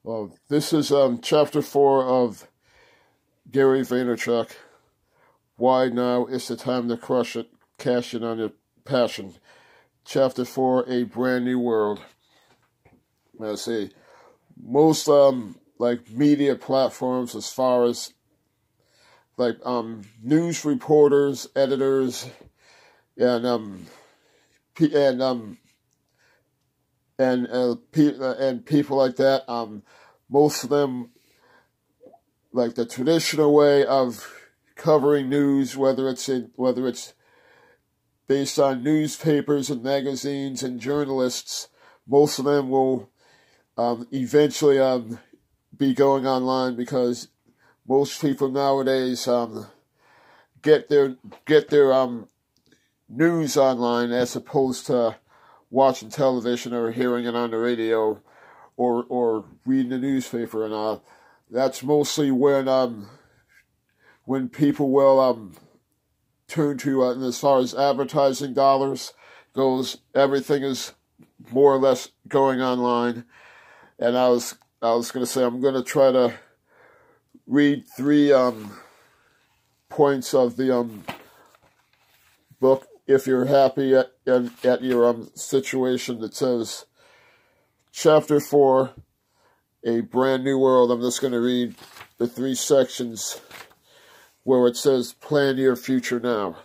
Well, this is chapter 4 of Gary Vaynerchuk. Why now is the time to crush it, cash in on your passion. Chapter 4, A Brand New World. Let's see. Most media platforms, as far as news reporters, editors, and people like that, most of them, like the traditional way of covering news, whether it's based on newspapers and magazines and journalists, most of them will eventually be going online, because most people nowadays get their news online as opposed to watching television or hearing it on the radio or reading the newspaper, and that's mostly when people will turn to, and as far as advertising dollars goes, everything is more or less going online. And I was going to say, I'm going to try to read 3 points of the book. If you're happy at your situation, that says, Chapter 4, A Brand New World. I'm just going to read the 3 sections where it says, plan your future now.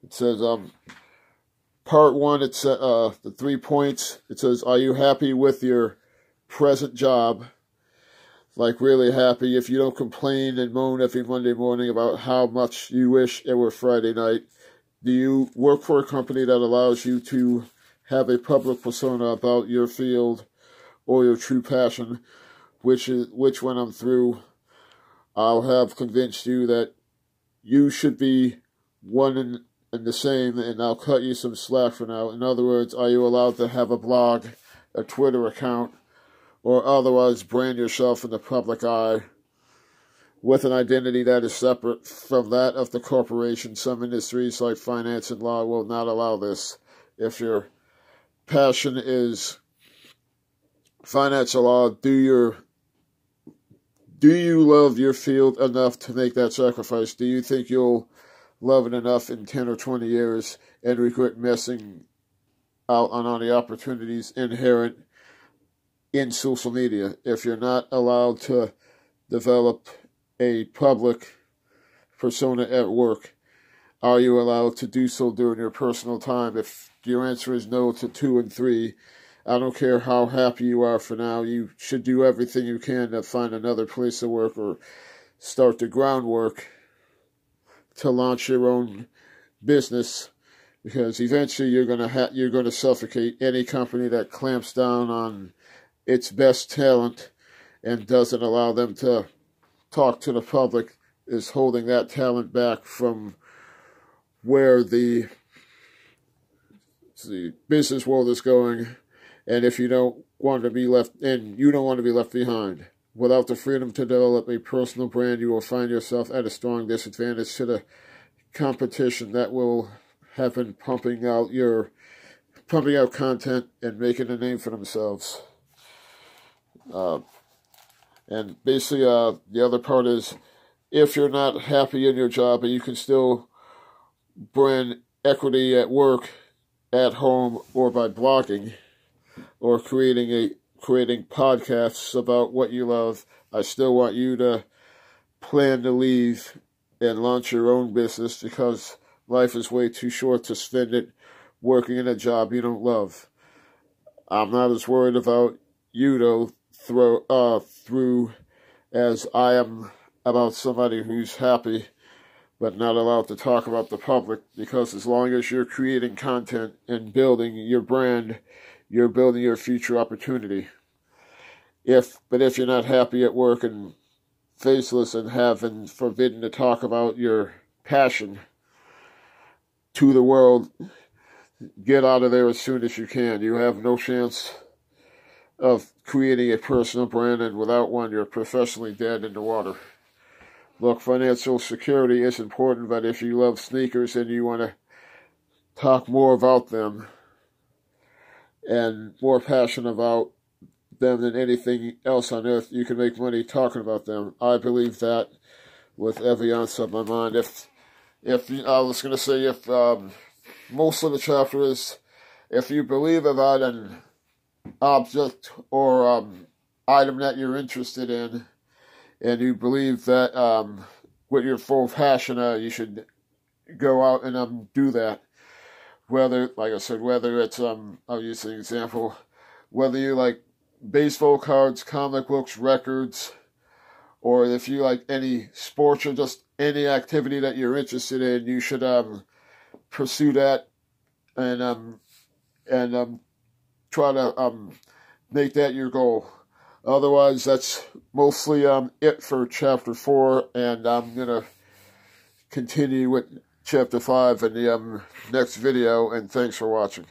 It says, part 1, it's the 3 points. It says, are you happy with your present job? Like, really happy. If you don't complain and moan every Monday morning about how much you wish it were Friday night. Do you work for a company that allows you to have a public persona about your field or your true passion, which when I'm through, I'll have convinced you that you should be one and the same, and I'll cut you some slack for now. In other words, are you allowed to have a blog, a Twitter account, or otherwise brand yourself in the public eye with an identity that is separate from that of the corporation? Some industries like finance and law will not allow this. If your passion is financial law, do you love your field enough to make that sacrifice? Do you think you'll love it enough in 10 or 20 years and regret missing out on all the opportunities inherent in social media? If you're not allowed to develop a public persona at work, are you allowed to do so during your personal time? If your answer is no to 2 and 3, I don't care how happy you are for now, you should do everything you can to find another place to work or start the groundwork to launch your own business, because eventually you're going to suffocate any company that clamps down on its best talent and doesn't allow them to talk to the public, is holding that talent back from where the business world is going. And if you don't want to be left, and you don't want to be left behind, without the freedom to develop a personal brand, you will find yourself at a strong disadvantage to the competition that will have been pumping out content and making a name for themselves. And basically, the other part is, if you're not happy in your job, and you can still brand equity at work, at home, or by blogging, or creating podcasts about what you love, I still want you to plan to leave and launch your own business, because life is way too short to spend it working in a job you don't love. I'm not as worried about you, though, through as I am about somebody who's happy but not allowed to talk about the public, because as long as you're creating content and building your brand, you're building your future opportunity. But if you're not happy at work and faceless and having forbidden to talk about your passion to the world, get out of there as soon as you can. You have no chance of creating a personal brand, and without one, you're professionally dead in the water. Look, financial security is important, but if you love sneakers and you want to talk more about them and more passionate about them than anything else on earth. You can make money talking about them. I believe that with every ounce of my mind. If I was going to say, if most of the chapter is, if you believe about an object or item that you're interested in, and you believe that with your full passion, you should go out and do that. Whether, like I said, whether it's I'll use an example, whether you like baseball cards, comic books, records, or if you like any sports or just any activity that you're interested in, you should pursue that and try to make that your goal. Otherwise, that's mostly it for chapter 4, and I'm gonna continue with chapter 5 in the next video. And thanks for watching.